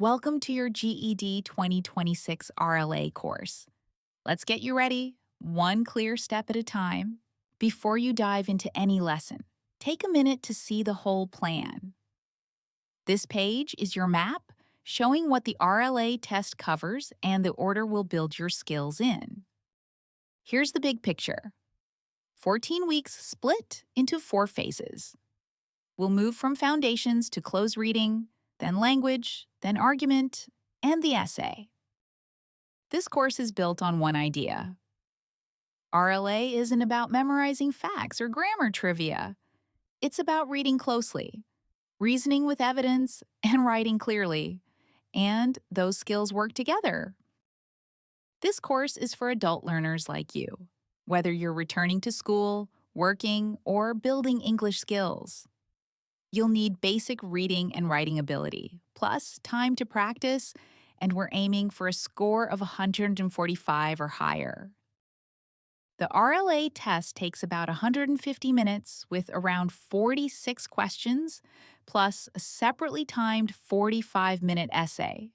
Welcome to your GED 2026 RLA course. Let's get you ready, one clear step at a time. Before you dive into any lesson, take a minute to see the whole plan. This page is your map showing what the RLA test covers and the order we'll build your skills in. Here's the big picture. 14 weeks split into 4 phases. We'll move from foundations to close reading, then language, then argument, and the essay. This course is built on one idea. RLA isn't about memorizing facts or grammar trivia. It's about reading closely, reasoning with evidence, and writing clearly. And those skills work together. This course is for adult learners like you, whether you're returning to school, working, or building English skills. You'll need basic reading and writing ability, plus time to practice, and we're aiming for a score of 145 or higher. The RLA test takes about 150 minutes with around 46 questions, plus a separately timed 45-minute essay.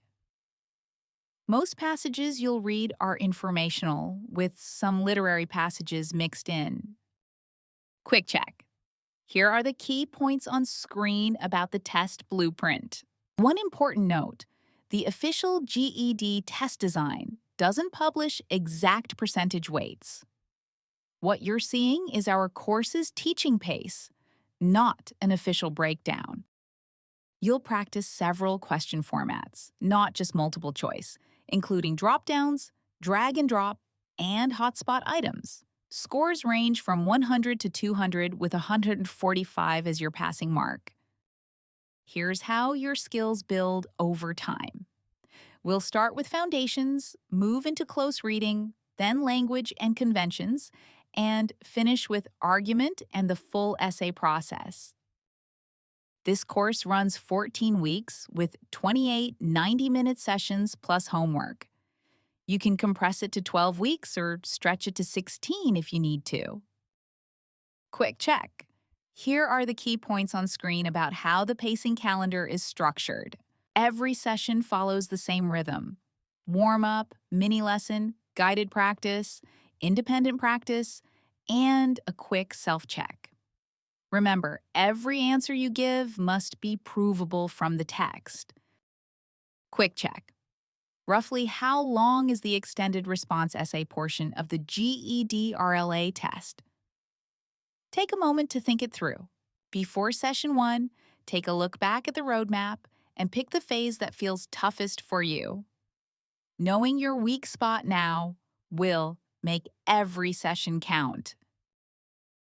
Most passages you'll read are informational, with some literary passages mixed in. Quick check. Here are the key points on screen about the test blueprint. One important note, the official GED test design doesn't publish exact percentage weights. What you're seeing is our course's teaching pace, not an official breakdown. You'll practice several question formats, not just multiple choice, including drop-downs, drag and drop, and hotspot items. Scores range from 100 to 200 with 145 as your passing mark. Here's how your skills build over time. We'll start with foundations, move into close reading, then language and conventions, and finish with argument and the full essay process. This course runs 14 weeks with 28 90-minute sessions plus homework. You can compress it to 12 weeks or stretch it to 16 if you need to. Quick check. Here are the key points on screen about how the pacing calendar is structured. Every session follows the same rhythm: warm-up, mini-lesson, guided practice, independent practice, and a quick self-check. Remember, every answer you give must be provable from the text. Quick check. Roughly how long is the extended response essay portion of the GED RLA test? Take a moment to think it through. Before session 1, take a look back at the roadmap and pick the phase that feels toughest for you. Knowing your weak spot now will make every session count.